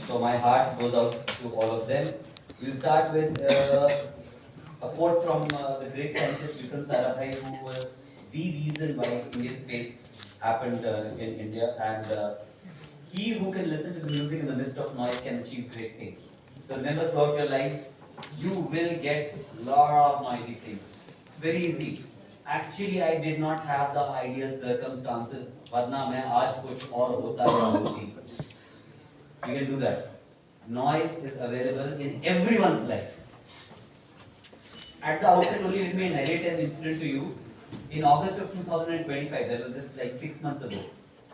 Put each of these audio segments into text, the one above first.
So my heart goes out to all of them. We'll start with a quote from the great scientist Vikram Sarabhai, who was the reason why Indian space happened in India. And he who can listen to the music in the midst of noise can achieve great things. So remember, throughout your lives, you will get lot of noisy things. It's very easy. Actually, I did not have the ideal circumstances, वरना मैं आज कुछ और होता या होती. You can do that. Noise is available in everyone's life. At the outset, only let me narrate an incident to you. In August of 2025, that was just like 6 months ago,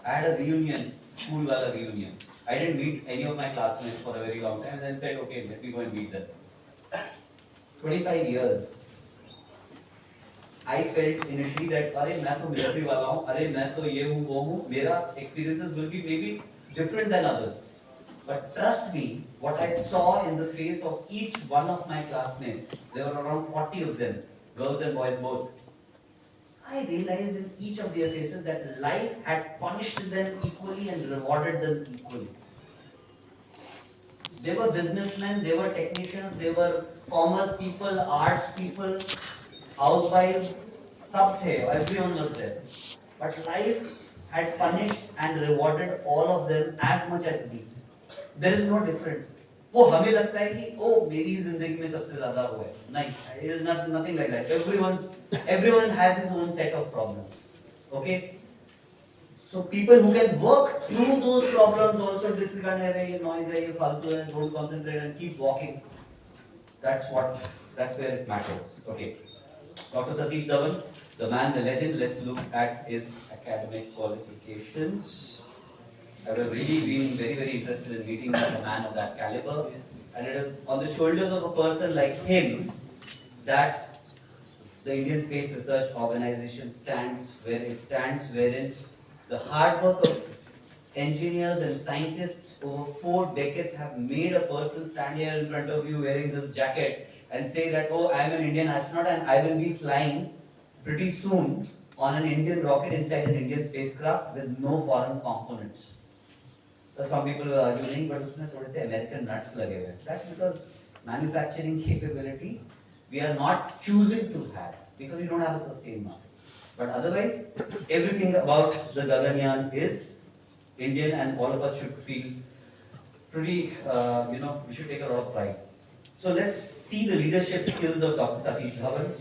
I had a reunion, school wala reunion. I didn't meet any of my classmates for a very long time, and then said, okay, let me go and meet them. 25 years. I felt initially that, अरे मैं तो military वाला हूँ, अरे मैं तो ये हूँ वो हूँ, मेरा experiences will be maybe different than others. But trust me, what I saw in the face of each one of my classmates, there were around 40 of them, girls and boys both. I realized in each of their faces that life had punished them equally and rewarded them equally. They were businessmen, they were technicians, they were commerce people, arts people, housewives, sab the, everyone was there. But life had punished and rewarded all of them as much as me. There is no different. वो हमें लगता है कि ओ मेरी जिंदगी में सबसे ज्यादा वो है नहीं, it is not nothing like that. Everyone has his own set of problems. Okay, so people who can work through those problems also disregard ये noise है, ये फालतू है, don't concentrate and keep walking. That's where it matters. Okay, Dr. Satish Dhawan, the man, the legend. Let's look at his academic qualifications. I would have really been very, very interested in meeting a man of that caliber. And it is on the shoulders of a person like him that the Indian Space Research Organization stands where it stands, wherein the hard work of engineers and scientists over 4 decades have made a person stand here in front of you wearing this jacket and say that, oh, I am an Indian astronaut and I will be flying pretty soon on an Indian rocket inside an Indian spacecraft with no foreign components. So some people were arguing, but उसमें थोड़े से American nuts लगे हुए. That's because manufacturing capability we are not choosing to have because we don't have a sustained market. But otherwise, everything about the Gaganyaan is Indian, and all of us should feel pretty, we should take a lot of pride. So let's see the leadership skills of Dr. Satish Dhawan.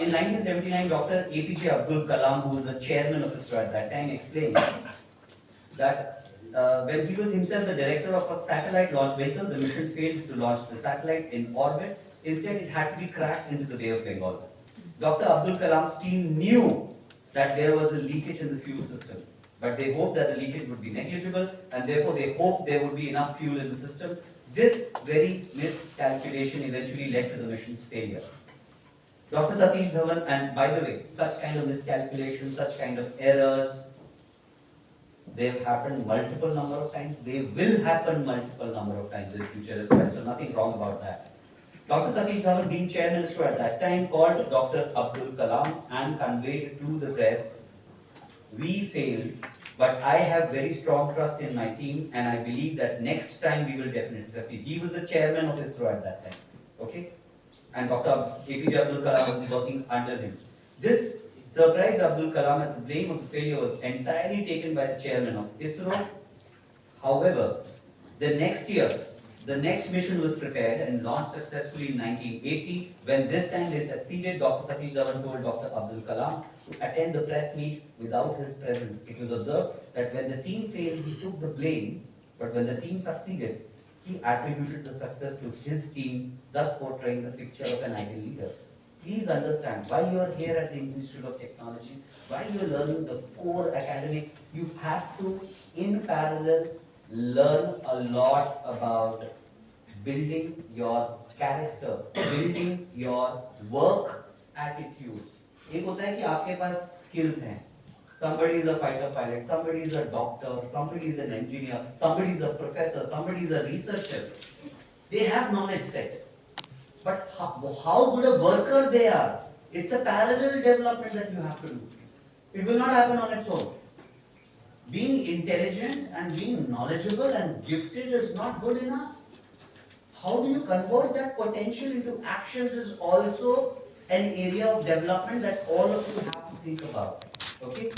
In 1979, Dr. APJ Abdul Kalam, who was the chairman of ISRO at that time, explained that when he was himself the director of a satellite launch vehicle, the mission failed to launch the satellite in orbit. Instead, it had to be crashed into the Bay of Bengal. Dr. Abdul Kalam's team knew that there was a leakage in the fuel system, but they hoped that the leakage would be negligible, and therefore they hoped there would be enough fuel in the system. This very miscalculation eventually led to the mission's failure. Dr. Satish Dhawan, and by the way, such kind of miscalculations, such kind of errors, they've happened multiple number of times. They will happen multiple number of times in the future as well. So nothing wrong about that. Dr. Satish Dhawan, being chairman at that time, called Dr. Abdul Kalam and conveyed to the press, we failed, but I have very strong trust in my team, and I believe that next time we will definitely succeed. He was the chairman of ISRO at that time. Okay? And Dr. APJ Abdul Kalam was working under him. This surprised Abdul Kalam, as the blame of the failure was entirely taken by the chairman of ISRO. However, the next year, the next mission was prepared and launched successfully in 1980. When this time they succeeded, Dr. Satish Dhawan told Dr. Abdul Kalam to attend the press meet without his presence. It was observed that when the team failed, he took the blame, but when the team succeeded, he attributed the success to his team, thus portraying the picture of an ideal leader. Please understand, while you are here at the Institute of Technology, while you are learning the core academics, you have to, in parallel, learn a lot about building your character, building your work attitude. एक होता है कि आपके पास skills हैं. Somebody is a fighter pilot, somebody is a doctor, somebody is an engineer, somebody is a professor, somebody is a researcher. They have knowledge set. But how good a worker they are, it's a parallel development that you have to do. It will not happen on its own. being intelligent and being knowledgeable and gifted is not good enough. How do you convert that potential into actions is also an area of development that all of you have to think about. Okay?